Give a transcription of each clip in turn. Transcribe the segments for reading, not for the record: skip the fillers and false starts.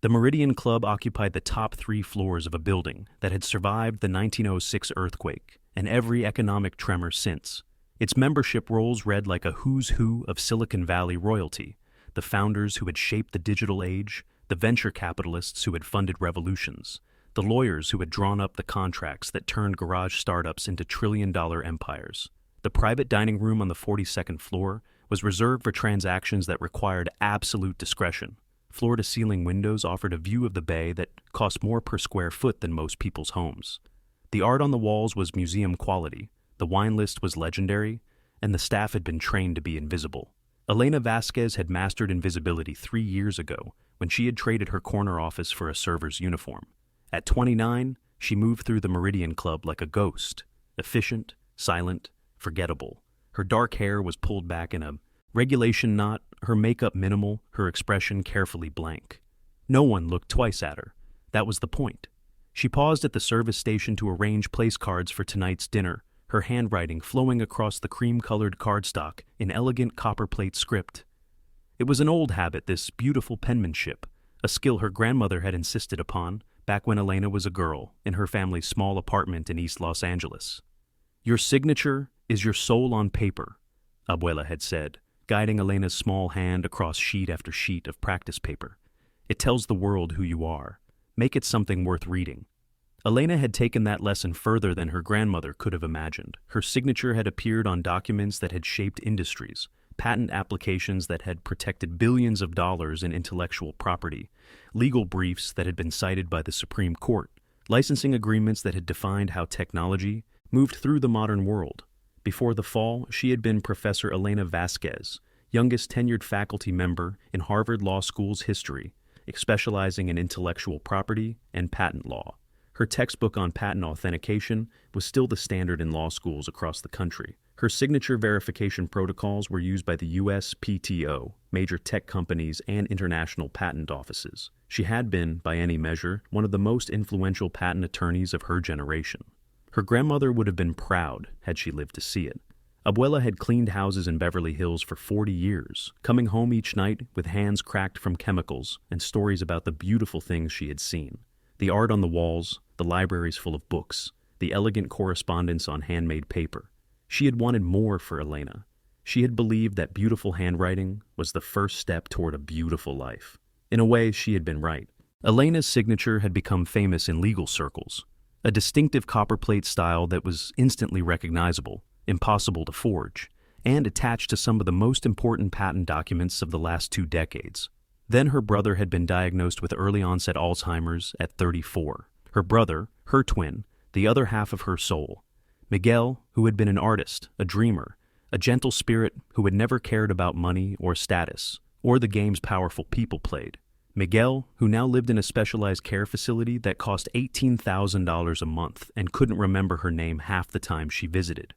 The Meridian Club occupied the top 3 floors of a building that had survived the 1906 earthquake and every economic tremor since. Its membership rolls read like a who's who of Silicon Valley royalty, the founders who had shaped the digital age, the venture capitalists who had funded revolutions, the lawyers who had drawn up the contracts that turned garage startups into trillion-dollar empires. The private dining room on the 42nd floor was reserved for transactions that required absolute discretion. Floor-to-ceiling windows offered a view of the bay that cost more per square foot than most people's homes. The art on the walls was museum quality, the wine list was legendary, and the staff had been trained to be invisible. Elena Vasquez had mastered invisibility 3 years ago when she had traded her corner office for a server's uniform. At 29, she moved through the Meridian Club like a ghost, efficient, silent, forgettable. Her dark hair was pulled back in a regulation knot, her makeup minimal, her expression carefully blank. No one looked twice at her. That was the point. She paused at the service station to arrange place cards for tonight's dinner, her handwriting flowing across the cream-colored cardstock in elegant copperplate script. It was an old habit, this beautiful penmanship, a skill her grandmother had insisted upon back when Elena was a girl in her family's small apartment in East Los Angeles. "Your signature is your soul on paper," Abuela had said, guiding Elena's small hand across sheet after sheet of practice paper. "It tells the world who you are. Make it something worth reading." Elena had taken that lesson further than her grandmother could have imagined. Her signature had appeared on documents that had shaped industries, patent applications that had protected billions of dollars in intellectual property, legal briefs that had been cited by the Supreme Court, licensing agreements that had defined how technology moved through the modern world. Before the fall, she had been Professor Elena Vasquez, youngest tenured faculty member in Harvard Law School's history, specializing in intellectual property and patent law. Her textbook on patent authentication was still the standard in law schools across the country. Her signature verification protocols were used by the USPTO, major tech companies, and international patent offices. She had been, by any measure, one of the most influential patent attorneys of her generation. Her grandmother would have been proud had she lived to see it. Abuela had cleaned houses in Beverly Hills for 40 years, coming home each night with hands cracked from chemicals and stories about the beautiful things she had seen. The art on the walls, the libraries full of books, the elegant correspondence on handmade paper. She had wanted more for Elena. She had believed that beautiful handwriting was the first step toward a beautiful life. In a way, she had been right. Elena's signature had become famous in legal circles, a distinctive copperplate style that was instantly recognizable, impossible to forge, and attached to some of the most important patent documents of the last 2 decades. Then her brother had been diagnosed with early-onset Alzheimer's at 34. Her brother, her twin, the other half of her soul. Miguel, who had been an artist, a dreamer, a gentle spirit who had never cared about money or status, or the games powerful people played. Miguel, who now lived in a specialized care facility that cost $18,000 a month and couldn't remember her name half the time she visited.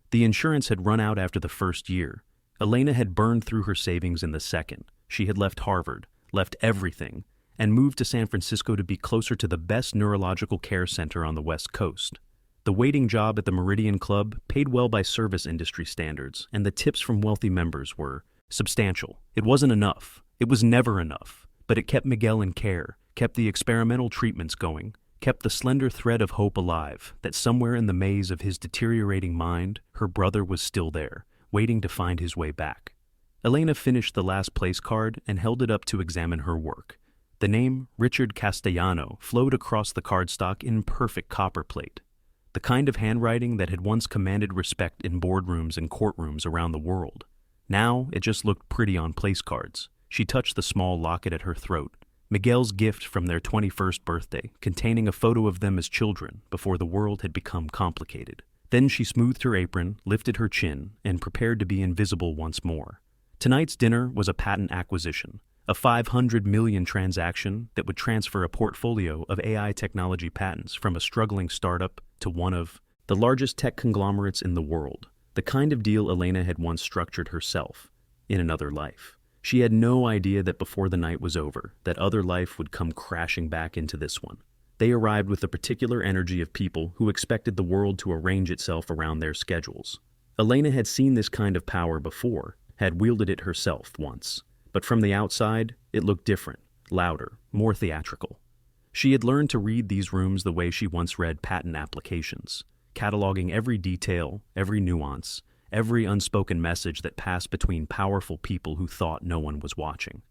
The insurance had run out after the first year. Elena had burned through her savings in the second. She had left Harvard, left everything, and moved to San Francisco to be closer to the best neurological care center on the West Coast. The waiting job at the Meridian Club paid well by service industry standards, and the tips from wealthy members were substantial. It wasn't enough. It was never enough. But it kept Miguel in care, kept the experimental treatments going, kept the slender thread of hope alive that somewhere in the maze of his deteriorating mind, her brother was still there, waiting to find his way back. Elena finished the last place card and held it up to examine her work. The name Richard Castellano flowed across the cardstock in perfect copperplate, the kind of handwriting that had once commanded respect in boardrooms and courtrooms around the world. Now it just looked pretty on place cards. She touched the small locket at her throat, Miguel's gift from their 21st birthday, containing a photo of them as children before the world had become complicated. Then she smoothed her apron, lifted her chin, and prepared to be invisible once more. Tonight's dinner was a patent acquisition, a 500 million transaction that would transfer a portfolio of AI technology patents from a struggling startup to one of the largest tech conglomerates in the world, the kind of deal Elena had once structured herself, in another life. She had no idea that before the night was over, that other life would come crashing back into this one. They arrived with the particular energy of people who expected the world to arrange itself around their schedules. Elena had seen this kind of power before, had wielded it herself once. But from the outside, it looked different, louder, more theatrical. She had learned to read these rooms the way she once read patent applications, cataloging every detail, every nuance, every unspoken message that passed between powerful people who thought no one was watching.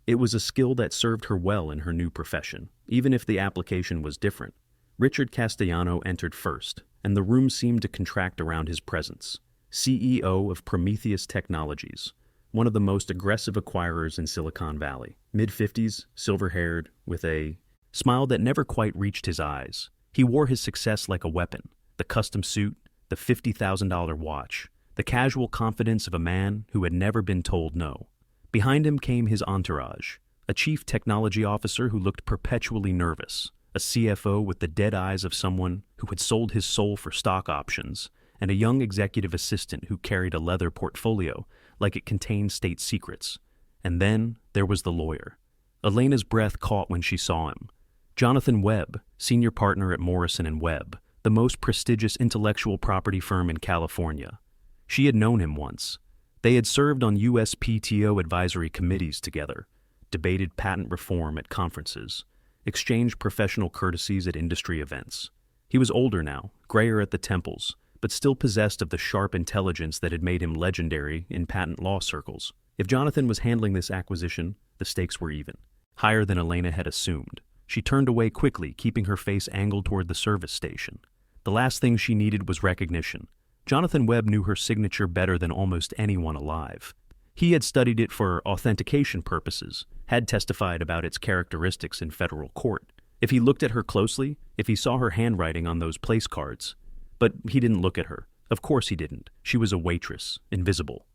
It was a skill that served her well in her new profession, even if the application was different. Richard Castellano entered first, and the room seemed to contract around his presence. CEO of Prometheus Technologies, one of the most aggressive acquirers in Silicon Valley. Mid-50s, silver-haired, with a smile that never quite reached his eyes. He wore his success like a weapon, the custom suit, the $50,000 watch, the casual confidence of a man who had never been told no. Behind him came his entourage, a chief technology officer who looked perpetually nervous, a CFO with the dead eyes of someone who had sold his soul for stock options, and a young executive assistant who carried a leather portfolio like it contained state secrets. And then there was the lawyer. Elena's breath caught when she saw him. Jonathan Webb, senior partner at Morrison & Webb, the most prestigious intellectual property firm in California. She had known him once. They had served on USPTO advisory committees together, debated patent reform at conferences, exchanged professional courtesies at industry events. He was older now, grayer at the temples, but still possessed of the sharp intelligence that had made him legendary in patent law circles. If Jonathan was handling this acquisition, the stakes were even, higher than Elena had assumed. She turned away quickly, keeping her face angled toward the service station. The last thing she needed was recognition. Jonathan Webb knew her signature better than almost anyone alive. He had studied it for authentication purposes, had testified about its characteristics in federal court. If he looked at her closely, if he saw her handwriting on those place cards. But he didn't look at her. Of course he didn't. She was a waitress, invisible.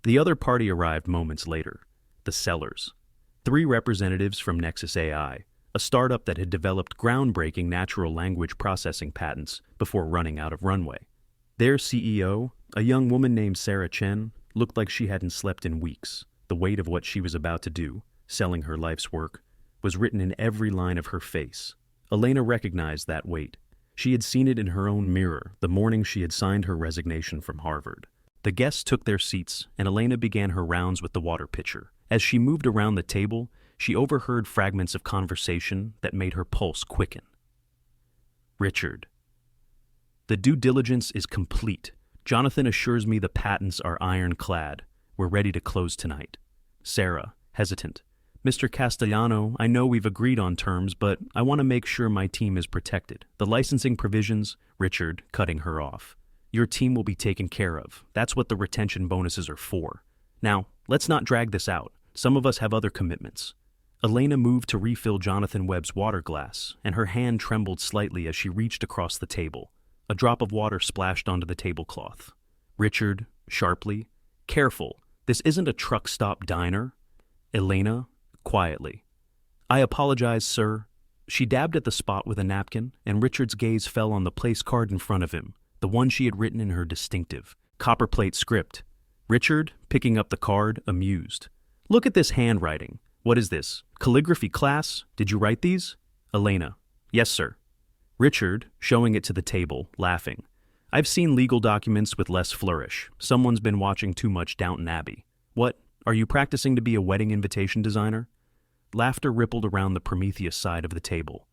The other party arrived moments later. The sellers. 3 representatives from Nexus AI, a startup that had developed groundbreaking natural language processing patents before running out of runway. Their CEO, a young woman named Sarah Chen, looked like she hadn't slept in weeks. The weight of what she was about to do, selling her life's work, was written in every line of her face. Elena recognized that weight. She had seen it in her own mirror the morning she had signed her resignation from Harvard. The guests took their seats, and Elena began her rounds with the water pitcher. As she moved around the table, she overheard fragments of conversation that made her pulse quicken. Richard. The due diligence is complete. Jonathan assures me the patents are ironclad. We're ready to close tonight. Sarah, hesitant. Mr. Castellano, I know we've agreed on terms, but I want to make sure my team is protected. The licensing provisions, Richard, cutting her off. Your team will be taken care of. That's what the retention bonuses are for. Now, let's not drag this out. Some of us have other commitments. Elena moved to refill Jonathan Webb's water glass, and her hand trembled slightly as she reached across the table. A drop of water splashed onto the tablecloth. Richard, sharply, careful, this isn't a truck stop diner. Elena, quietly. I apologize, sir. She dabbed at the spot with a napkin, and Richard's gaze fell on the place card in front of him, the one she had written in her distinctive, copperplate script. Richard, picking up the card, amused. Look at this handwriting. What is this? Calligraphy class? Did you write these? Elena. Yes, sir. Richard, showing it to the table, laughing. I've seen legal documents with less flourish. Someone's been watching too much Downton Abbey. What? Are you practicing to be a wedding invitation designer? Laughter rippled around the Prometheus side of the table.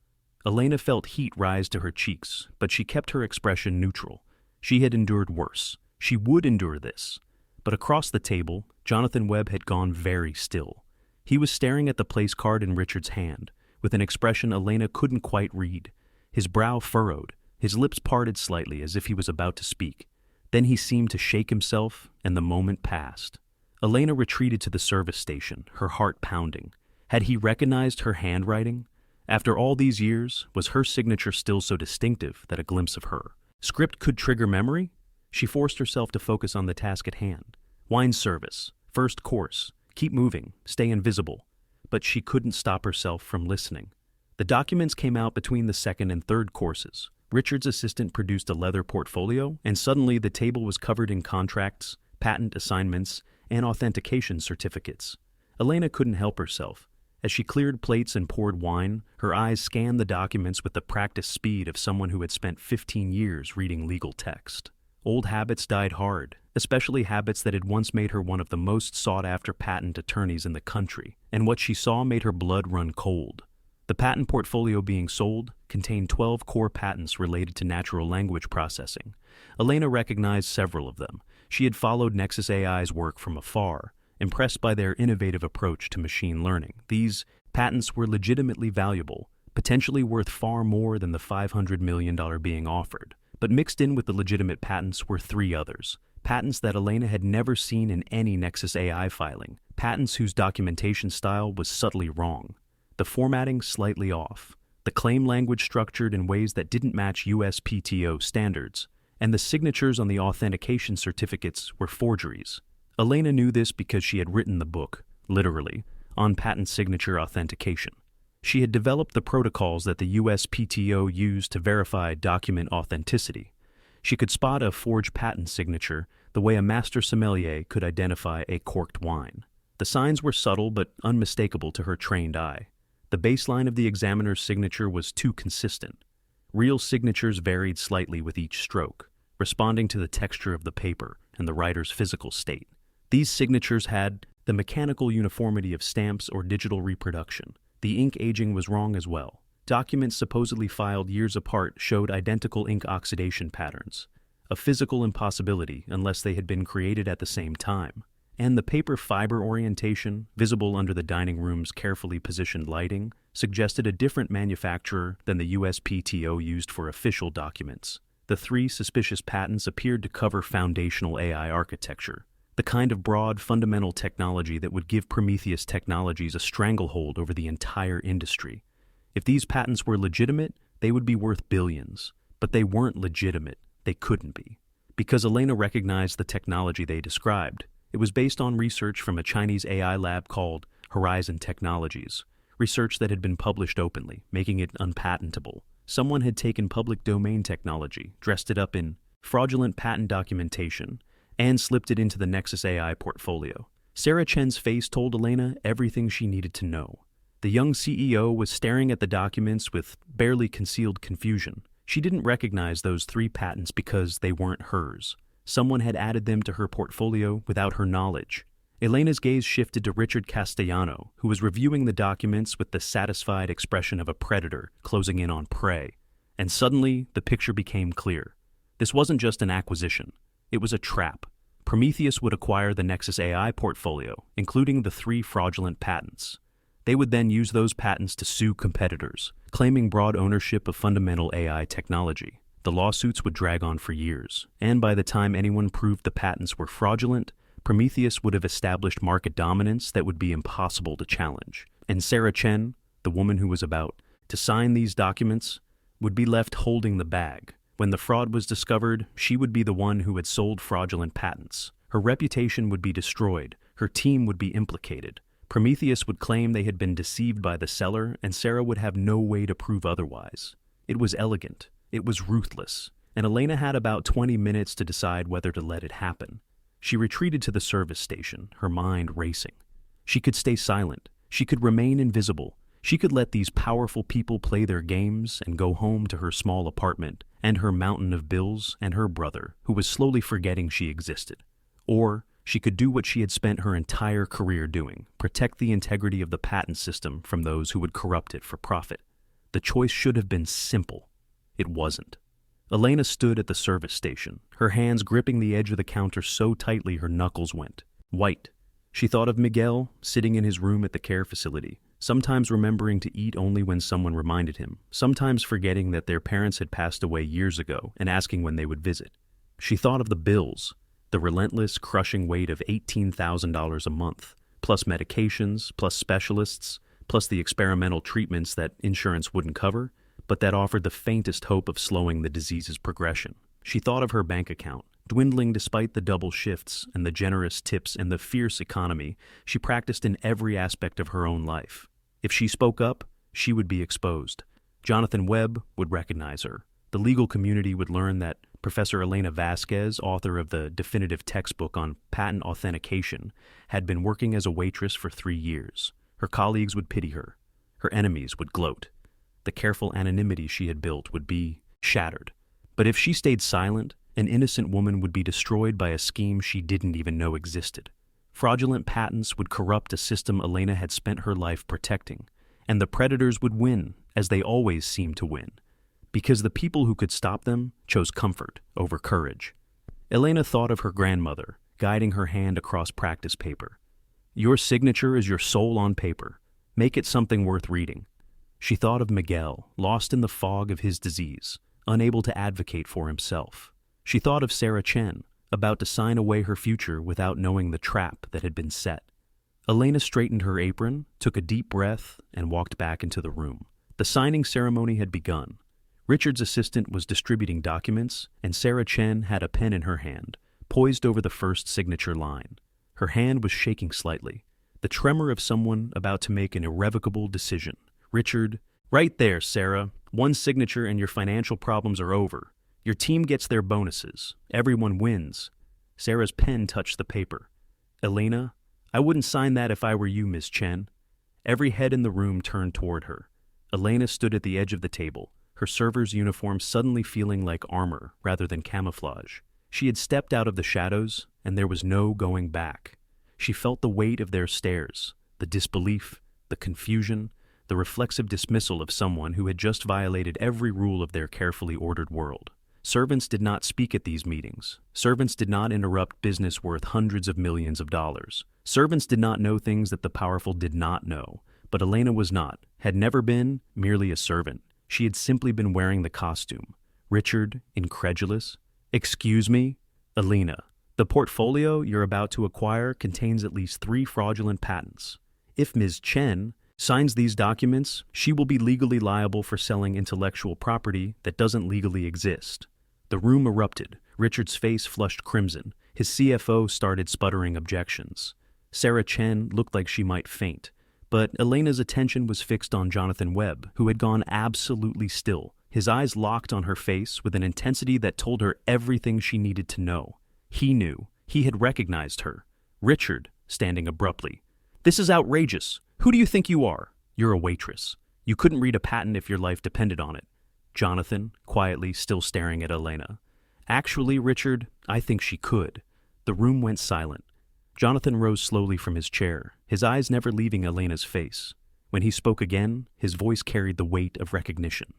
Elena felt heat rise to her cheeks, but she kept her expression neutral. She had endured worse. She would endure this. But across the table, Jonathan Webb had gone very still. He was staring at the place card in Richard's hand, with an expression Elena couldn't quite read. His brow furrowed, his lips parted slightly as if he was about to speak. Then he seemed to shake himself, and the moment passed. Elena retreated to the service station, her heart pounding. Had he recognized her handwriting? After all these years, was her signature still so distinctive that a glimpse of her script could trigger memory? She forced herself to focus on the task at hand. Wine service, first course, keep moving, stay invisible. But she couldn't stop herself from listening. The documents came out between the second and third courses. Richard's assistant produced a leather portfolio, and suddenly the table was covered in contracts, patent assignments, and authentication certificates. Elena couldn't help herself. As she cleared plates and poured wine, her eyes scanned the documents with the practiced speed of someone who had spent 15 years reading legal text. Old habits died hard, especially habits that had once made her one of the most sought-after patent attorneys in the country, and what she saw made her blood run cold. The patent portfolio being sold contained 12 core patents related to natural language processing. Elena recognized several of them. She had followed Nexus AI's work from afar, impressed by their innovative approach to machine learning. These patents were legitimately valuable, potentially worth far more than the $500 million being offered. But mixed in with the legitimate patents were three others. Patents that Elena had never seen in any Nexus AI filing. Patents whose documentation style was subtly wrong. The formatting slightly off. The claim language structured in ways that didn't match USPTO standards. And the signatures on the authentication certificates were forgeries. Elena knew this because she had written the book, literally, on patent signature authentication. She had developed the protocols that the USPTO used to verify document authenticity. She could spot a forged patent signature the way a master sommelier could identify a corked wine. The signs were subtle but unmistakable to her trained eye. The baseline of the examiner's signature was too consistent. Real signatures varied slightly with each stroke, responding to the texture of the paper and the writer's physical state. These signatures had the mechanical uniformity of stamps or digital reproduction. The ink aging was wrong as well. Documents supposedly filed years apart showed identical ink oxidation patterns, a physical impossibility unless they had been created at the same time. And the paper fiber orientation, visible under the dining room's carefully positioned lighting, suggested a different manufacturer than the USPTO used for official documents. The three suspicious patents appeared to cover foundational AI architecture, the kind of broad, fundamental technology that would give Prometheus Technologies a stranglehold over the entire industry. If these patents were legitimate, they would be worth billions. But they weren't legitimate. They couldn't be. Because Elena recognized the technology they described. It was based on research from a Chinese AI lab called Horizon Technologies, research that had been published openly, making it unpatentable. Someone had taken public domain technology, dressed it up in fraudulent patent documentation, and slipped it into the Nexus AI portfolio. Sarah Chen's face told Elena everything she needed to know. The young CEO was staring at the documents with barely concealed confusion. She didn't recognize those three patents because they weren't hers. Someone had added them to her portfolio without her knowledge. Elena's gaze shifted to Richard Castellano, who was reviewing the documents with the satisfied expression of a predator closing in on prey. And suddenly, the picture became clear. This wasn't just an acquisition. It was a trap. Prometheus would acquire the Nexus AI portfolio, including the three fraudulent patents. They would then use those patents to sue competitors, claiming broad ownership of fundamental AI technology. The lawsuits would drag on for years, and by the time anyone proved the patents were fraudulent, Prometheus would have established market dominance that would be impossible to challenge. And Sarah Chen, the woman who was about to sign these documents, would be left holding the bag. When the fraud was discovered, she would be the one who had sold fraudulent patents. Her reputation would be destroyed. Her team would be implicated. Prometheus would claim they had been deceived by the seller, and Sarah would have no way to prove otherwise. It was elegant. It was ruthless, and Elena had about 20 minutes to decide whether to let it happen. She retreated to the service station, her mind racing. She could stay silent. She could remain invisible. She could let these powerful people play their games and go home to her small apartment and her mountain of bills and her brother, who was slowly forgetting she existed. Or she could do what she had spent her entire career doing, protect the integrity of the patent system from those who would corrupt it for profit. The choice should have been simple. It wasn't. Elena stood at the service station, her hands gripping the edge of the counter so tightly her knuckles went white. She thought of Miguel sitting in his room at the care facility, sometimes remembering to eat only when someone reminded him, sometimes forgetting that their parents had passed away years ago and asking when they would visit. She thought of the bills, the relentless, crushing weight of $18,000 a month, plus medications, plus specialists, plus the experimental treatments that insurance wouldn't cover, but that offered the faintest hope of slowing the disease's progression. She thought of her bank account, dwindling despite the double shifts and the generous tips and the fierce economy she practiced in every aspect of her own life. If she spoke up, she would be exposed. Jonathan Webb would recognize her. The legal community would learn that Professor Elena Vasquez, author of the definitive textbook on patent authentication, had been working as a waitress for 3 years. Her colleagues would pity her. Her enemies would gloat. The careful anonymity she had built would be shattered. But if she stayed silent, an innocent woman would be destroyed by a scheme she didn't even know existed. Fraudulent patents would corrupt a system Elena had spent her life protecting, and the predators would win, as they always seem to win, because the people who could stop them chose comfort over courage. Elena thought of her grandmother, guiding her hand across practice paper. Your signature is your soul on paper. Make it something worth reading. She thought of Miguel, lost in the fog of his disease, unable to advocate for himself. She thought of Sarah Chen, about to sign away her future without knowing the trap that had been set. Elena straightened her apron, took a deep breath, and walked back into the room. The signing ceremony had begun. Richard's assistant was distributing documents, and Sarah Chen had a pen in her hand, poised over the first signature line. Her hand was shaking slightly, the tremor of someone about to make an irrevocable decision. Richard, right there, Sarah. One signature and your financial problems are over. Your team gets their bonuses. Everyone wins. Sarah's pen touched the paper. Elena, I wouldn't sign that if I were you, Miss Chen. Every head in the room turned toward her. Elena stood at the edge of the table, her server's uniform suddenly feeling like armor rather than camouflage. She had stepped out of the shadows, and there was no going back. She felt the weight of their stares, the disbelief, the confusion, the reflexive dismissal of someone who had just violated every rule of their carefully ordered world. Servants did not speak at these meetings. Servants did not interrupt business worth hundreds of millions of dollars. Servants did not know things that the powerful did not know. But Elena was not, had never been, merely a servant. She had simply been wearing the costume. Richard, incredulous. Excuse me? Elena, the portfolio you're about to acquire contains at least 3 fraudulent patents. If Ms. Chen signs these documents, she will be legally liable for selling intellectual property that doesn't legally exist. The room erupted. Richard's face flushed crimson. His CFO started sputtering objections. Sarah Chen looked like she might faint. But Elena's attention was fixed on Jonathan Webb, who had gone absolutely still, his eyes locked on her face with an intensity that told her everything she needed to know. He knew. He had recognized her. Richard, standing abruptly. This is outrageous. Who do you think you are? You're a waitress. You couldn't read a patent if your life depended on it. Jonathan, quietly, still staring at Elena. Actually, Richard, I think she could. The room went silent. Jonathan rose slowly from his chair, his eyes never leaving Elena's face. When he spoke again, his voice carried the weight of recognition.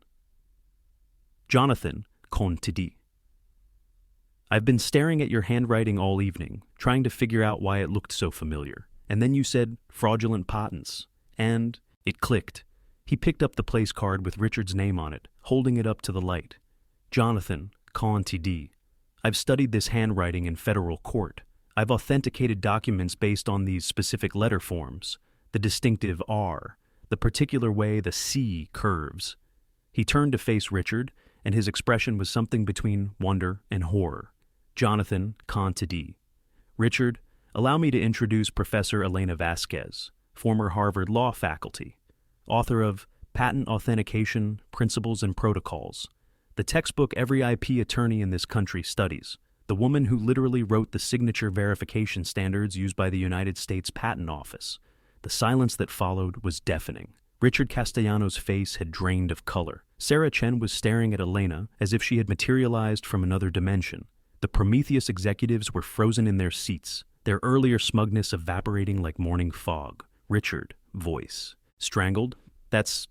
Jonathan, comme tu dis. I've been staring at your handwriting all evening, trying to figure out why it looked so familiar. And then you said, fraudulent patents. And it clicked. He picked up the place card with Richard's name on it, holding it up to the light. Jonathan, comme tu dis. I've studied this handwriting in federal court. I've authenticated documents based on these specific letter forms, the distinctive R, the particular way the C curves. He turned to face Richard, and his expression was something between wonder and horror. Jonathan, comme tu dis. Richard, allow me to introduce Professor Elena Vasquez, former Harvard Law faculty, author of Patent Authentication, Principles and Protocols, the textbook every IP attorney in this country studies, the woman who literally wrote the signature verification standards used by the United States Patent Office. The silence that followed was deafening. Richard Castellanos' face had drained of color. Sarah Chen was staring at Elena as if she had materialized from another dimension. The Prometheus executives were frozen in their seats, their earlier smugness evaporating like morning fog. Richard, voice. Strangled? That's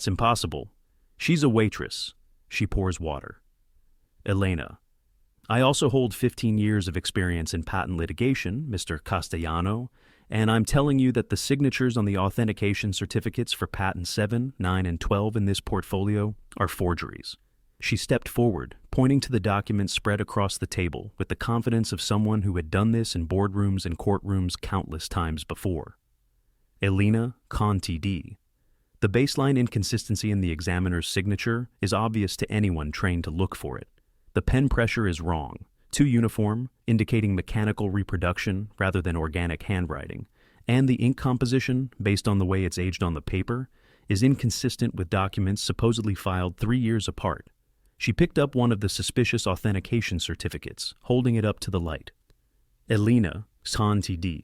impossible. She's a waitress. She pours water. Elena. I also hold 15 years of experience in patent litigation, Mr. Castellano, and I'm telling you that the signatures on the authentication certificates for Patent 7, 9, and 12 in this portfolio are forgeries. She stepped forward, pointing to the documents spread across the table with the confidence of someone who had done this in boardrooms and courtrooms countless times before. Elena, comme tu dis. The baseline inconsistency in the examiner's signature is obvious to anyone trained to look for it. The pen pressure is wrong, too uniform, indicating mechanical reproduction rather than organic handwriting, and the ink composition, based on the way it's aged on the paper, is inconsistent with documents supposedly filed 3 years apart. She picked up one of the suspicious authentication certificates, holding it up to the light. Elena, comme tu dis.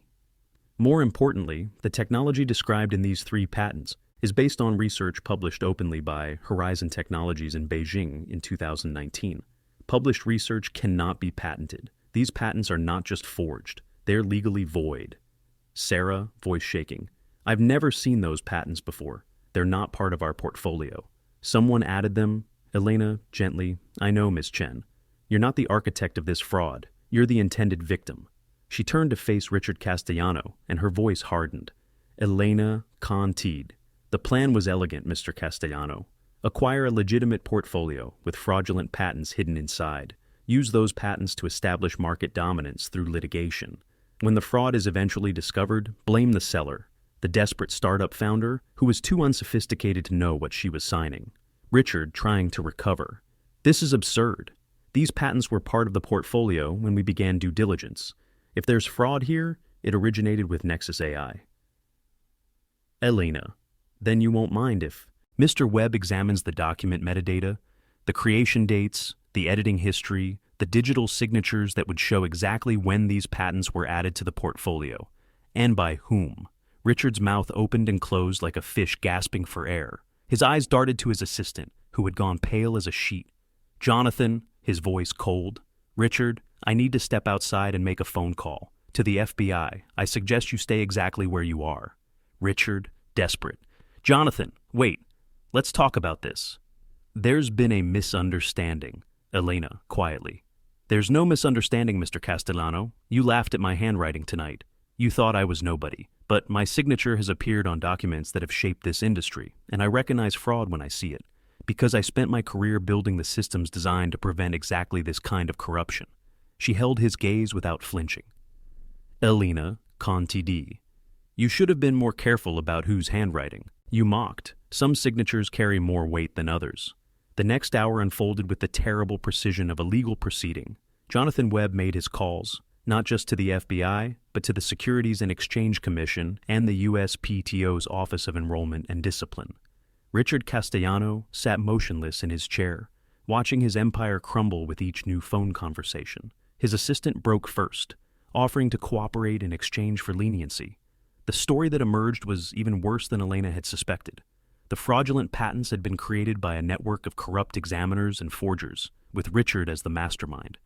More importantly, the technology described in these 3 patents is based on research published openly by Horizon Technologies in Beijing in 2019. Published research cannot be patented. These patents are not just forged, they're legally void. Sarah, voice shaking. I've never seen those patents before. They're not part of our portfolio. Someone added them. Elena, gently, I know, Miss Chen. You're not the architect of this fraud. You're the intended victim. She turned to face Richard Castellano, and her voice hardened. Elena Cantide. The plan was elegant, Mr. Castellano. Acquire a legitimate portfolio with fraudulent patents hidden inside. Use those patents to establish market dominance through litigation. When the fraud is eventually discovered, blame the seller, the desperate startup founder who was too unsophisticated to know what she was signing. Richard trying to recover. This is absurd. These patents were part of the portfolio when we began due diligence. If there's fraud here, it originated with Nexus AI. Elena, then you won't mind if Mr. Webb examines the document metadata, the creation dates, the editing history, the digital signatures that would show exactly when these patents were added to the portfolio, and by whom. Richard's mouth opened and closed like a fish gasping for air. His eyes darted to his assistant, who had gone pale as a sheet. Jonathan, his voice cold. Richard, I need to step outside and make a phone call. To the FBI, I suggest you stay exactly where you are. Richard, desperate. Jonathan, wait. Let's talk about this. There's been a misunderstanding. Elena, quietly. There's no misunderstanding, Mr. Castellano. You laughed at my handwriting tonight. You thought I was nobody. But my signature has appeared on documents that have shaped this industry, and I recognize fraud when I see it, because I spent my career building the systems designed to prevent exactly this kind of corruption. She held his gaze without flinching. Elena Cantide. You should have been more careful about whose handwriting. You mocked. Some signatures carry more weight than others. The next hour unfolded with the terrible precision of a legal proceeding. Jonathan Webb made his calls, not just to the FBI, but to the Securities and Exchange Commission and the USPTO's Office of Enrollment and Discipline. Richard Castellano sat motionless in his chair, watching his empire crumble with each new phone conversation. His assistant broke first, offering to cooperate in exchange for leniency. The story that emerged was even worse than Elena had suspected. The fraudulent patents had been created by a network of corrupt examiners and forgers, with Richard as the mastermind.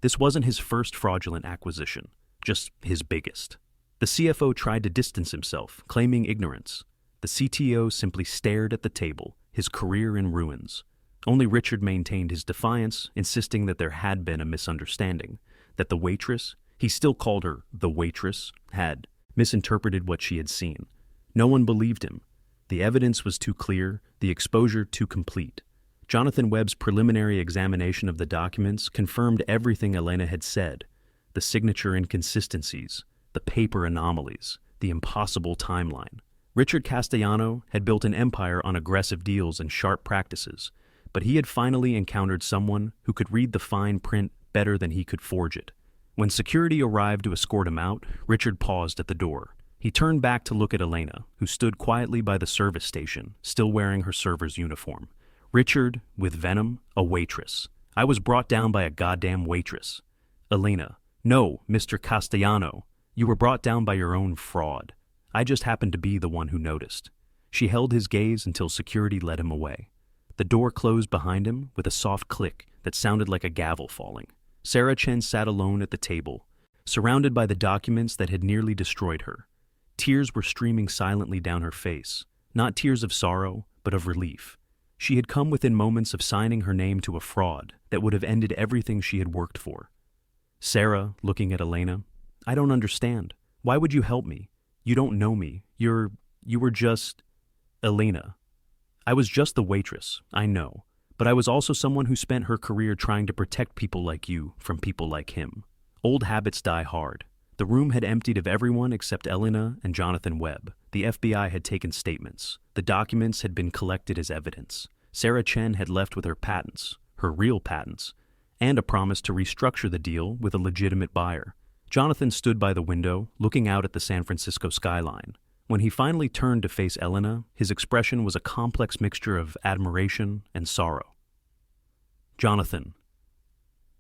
This wasn't his first fraudulent acquisition, just his biggest. The CFO tried to distance himself, claiming ignorance. The CTO simply stared at the table, his career in ruins. Only Richard maintained his defiance, insisting that there had been a misunderstanding, that the waitress, he still called her the waitress, had misinterpreted what she had seen. No one believed him. The evidence was too clear, the exposure too complete. Jonathan Webb's preliminary examination of the documents confirmed everything Elena had said: the signature inconsistencies, the paper anomalies, the impossible timeline. Richard Castellano had built an empire on aggressive deals and sharp practices, but he had finally encountered someone who could read the fine print better than he could forge it. When security arrived to escort him out, Richard paused at the door. He turned back to look at Elena, who stood quietly by the service station, still wearing her server's uniform. Richard, with venom, a waitress. I was brought down by a goddamn waitress. Elena, no, Mr. Castellano. You were brought down by your own fraud. I just happened to be the one who noticed. She held his gaze until security led him away. The door closed behind him with a soft click that sounded like a gavel falling. Sarah Chen sat alone at the table, surrounded by the documents that had nearly destroyed her. Tears were streaming silently down her face, not tears of sorrow, but of relief. She had come within moments of signing her name to a fraud that would have ended everything she had worked for. Sarah, looking at Elena, I don't understand. Why would you help me? You don't know me. You were just... Elena. I was just the waitress, I know, but I was also someone who spent her career trying to protect people like you from people like him. Old habits die hard. The room had emptied of everyone except Elena and Jonathan Webb. The FBI had taken statements. The documents had been collected as evidence. Sarah Chen had left with her patents, her real patents, and a promise to restructure the deal with a legitimate buyer. Jonathan stood by the window, looking out at the San Francisco skyline. When he finally turned to face Elena, his expression was a complex mixture of admiration and sorrow. Jonathan,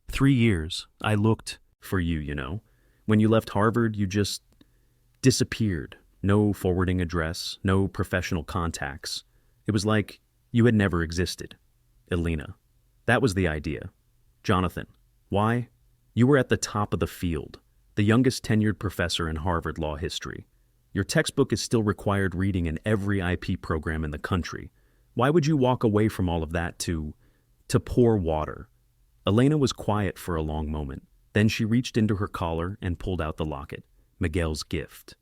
3 years, I looked for you, you know. When you left Harvard, you just disappeared. No forwarding address, no professional contacts. It was like you had never existed. Elena. That was the idea. Jonathan. Why? You were at the top of the field, the youngest tenured professor in Harvard law history. Your textbook is still required reading in every IP program in the country. Why would you walk away from all of that to pour water? Elena was quiet for a long moment. Then she reached into her collar and pulled out the locket, Miguel's gift.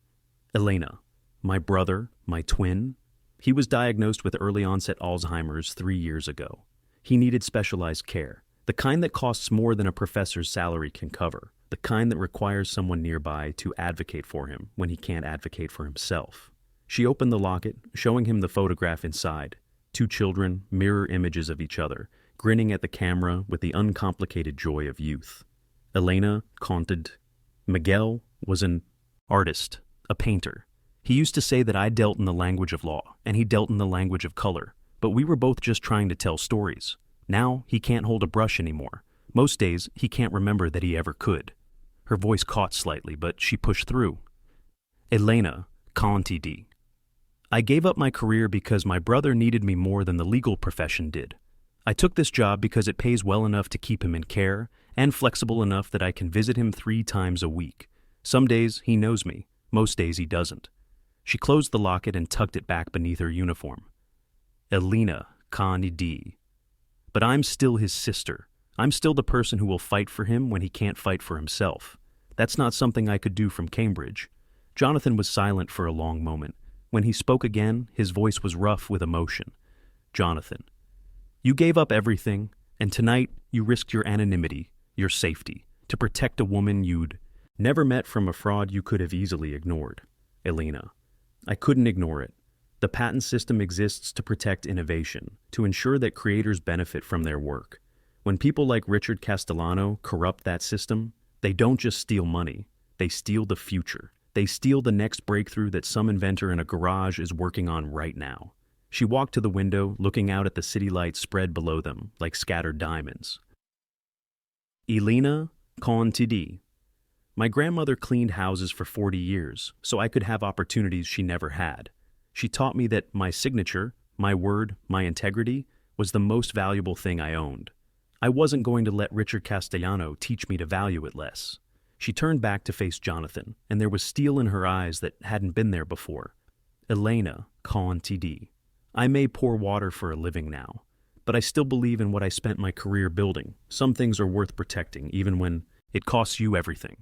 Elena, my brother, my twin, he was diagnosed with early-onset Alzheimer's 3 years ago. He needed specialized care, the kind that costs more than a professor's salary can cover, the kind that requires someone nearby to advocate for him when he can't advocate for himself. She opened the locket, showing him the photograph inside. 2 children, mirror images of each other, grinning at the camera with the uncomplicated joy of youth. Elena commented, Miguel was an artist, a painter. He used to say that I dealt in the language of law, and he dealt in the language of color, but we were both just trying to tell stories. Now he can't hold a brush anymore. Most days, he can't remember that he ever could. Her voice caught slightly, but she pushed through. Elena, Contidi. I gave up my career because my brother needed me more than the legal profession did. I took this job because it pays well enough to keep him in care and flexible enough that I can visit him 3 times a week. Some days he knows me, most days he doesn't. She closed the locket and tucked it back beneath her uniform. Elena, Contidi. But I'm still his sister. I'm still the person who will fight for him when he can't fight for himself. That's not something I could do from Cambridge. Jonathan was silent for a long moment. When he spoke again, his voice was rough with emotion. Jonathan, you gave up everything, and tonight you risked your anonymity, your safety, to protect a woman you'd never met from a fraud you could have easily ignored. Elena, I couldn't ignore it. The patent system exists to protect innovation, to ensure that creators benefit from their work. When people like Richard Castellano corrupt that system, they don't just steal money, they steal the future. They steal the next breakthrough that some inventor in a garage is working on right now. She walked to the window, looking out at the city lights spread below them like scattered diamonds. Elena Contidi. My grandmother cleaned houses for 40 years, so I could have opportunities she never had. She taught me that my signature, my word, my integrity, was the most valuable thing I owned. I wasn't going to let Richard Castellano teach me to value it less. She turned back to face Jonathan, and there was steel in her eyes that hadn't been there before. Elena Contidi. I may pour water for a living now, but I still believe in what I spent my career building. Some things are worth protecting, even when it costs you everything.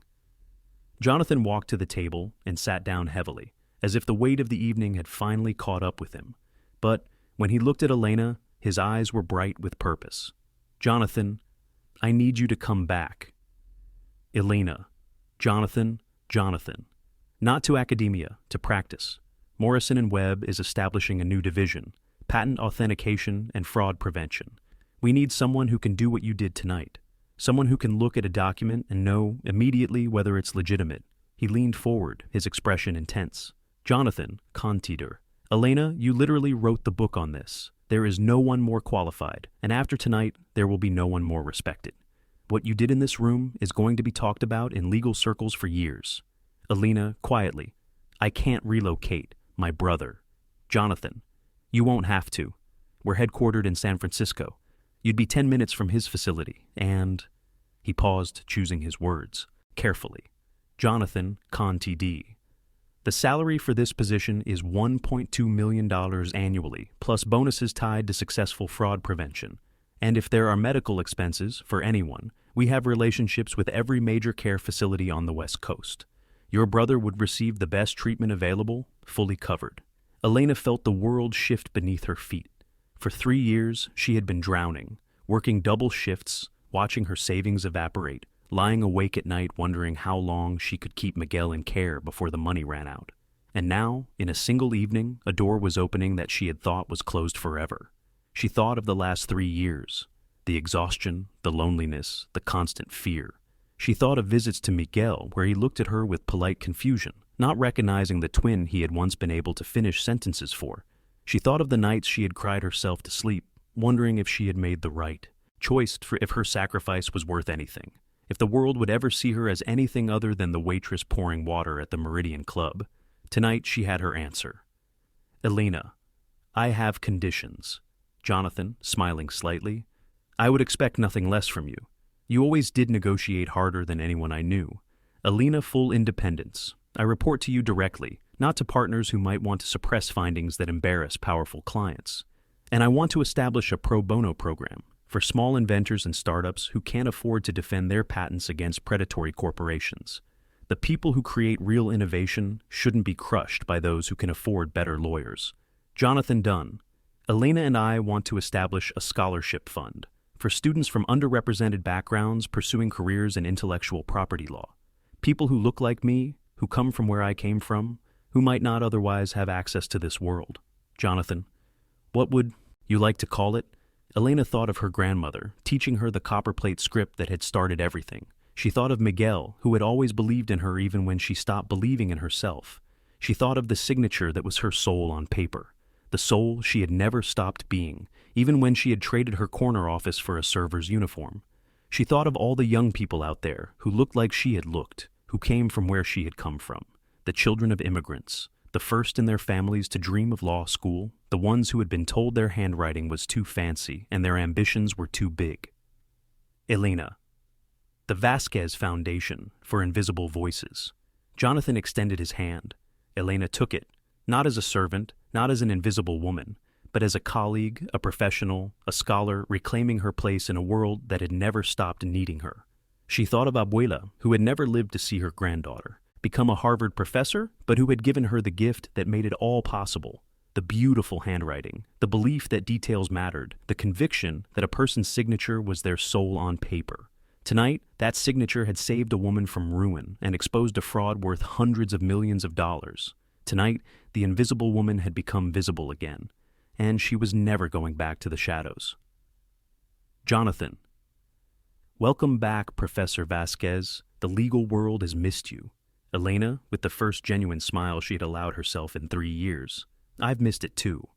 Jonathan walked to the table and sat down heavily, as if the weight of the evening had finally caught up with him. But when he looked at Elena, his eyes were bright with purpose. Jonathan, I need you to come back. Elena, Jonathan, not to academia, to practice. Morrison & Webb is establishing a new division, patent authentication and fraud prevention. We need someone who can do what you did tonight, someone who can look at a document and know immediately whether it's legitimate. He leaned forward, his expression intense. Jonathan, Contidi. Elena, you literally wrote the book on this. There is no one more qualified, and after tonight, there will be no one more respected. What you did in this room is going to be talked about in legal circles for years. Elena, quietly, I can't relocate. My brother. Jonathan, you won't have to. We're headquartered in San Francisco. You'd be 10 minutes from his facility, and... He paused, choosing his words, carefully. Jonathan, Contidi. The salary for this position is $1.2 million annually, plus bonuses tied to successful fraud prevention. And if there are medical expenses, for anyone, we have relationships with every major care facility on the West Coast. Your brother would receive the best treatment available, fully covered. Elena felt the world shift beneath her feet. For 3 years, she had been drowning, working double shifts, watching her savings evaporate, lying awake at night wondering how long she could keep Miguel in care before the money ran out. And now, in a single evening, a door was opening that she had thought was closed forever. She thought of the last 3 years, the exhaustion, the loneliness, the constant fear. She thought of visits to Miguel where he looked at her with polite confusion, not recognizing the twin he had once been able to finish sentences for. She thought of the nights she had cried herself to sleep, wondering if she had made the right choice, for if her sacrifice was worth anything, if the world would ever see her as anything other than the waitress pouring water at the Meridian Club. Tonight she had her answer. Elena, I have conditions. Jonathan, smiling slightly, I would expect nothing less from you. You always did negotiate harder than anyone I knew. Elena, full independence. I report to you directly. not to partners who might want to suppress findings that embarrass powerful clients. And I want to establish a pro bono program for small inventors and startups who can't afford to defend their patents against predatory corporations. The people who create real innovation shouldn't be crushed by those who can afford better lawyers. Jonathan Dunn. Elena and I want to establish a scholarship fund for students from underrepresented backgrounds pursuing careers in intellectual property law. People who look like me, who come from where I came from, who might not otherwise have access to this world. Jonathan. What would you like to call it? Elena thought of her grandmother, teaching her the copperplate script that had started everything. She thought of Miguel, who had always believed in her even when she stopped believing in herself. She thought of the signature that was her soul on paper, the soul she had never stopped being, even when she had traded her corner office for a server's uniform. She thought of all the young people out there who looked like she had looked, who came from where she had come from, the children of immigrants, the first in their families to dream of law school, the ones who had been told their handwriting was too fancy and their ambitions were too big. Elena. The Vasquez Foundation for Invisible Voices. Jonathan extended his hand. Elena took it, not as a servant, not as an invisible woman, but as a colleague, a professional, a scholar reclaiming her place in a world that had never stopped needing her. She thought of Abuela, who had never lived to see her granddaughter become a Harvard professor, but who had given her the gift that made it all possible. The beautiful handwriting, the belief that details mattered, the conviction that a person's signature was their soul on paper. Tonight, that signature had saved a woman from ruin and exposed a fraud worth hundreds of millions of dollars. Tonight, the invisible woman had become visible again, and she was never going back to the shadows. Jonathan. Welcome back, Professor Vasquez. The legal world has missed you. Elena, with the first genuine smile she had allowed herself in 3 years. I've missed it too.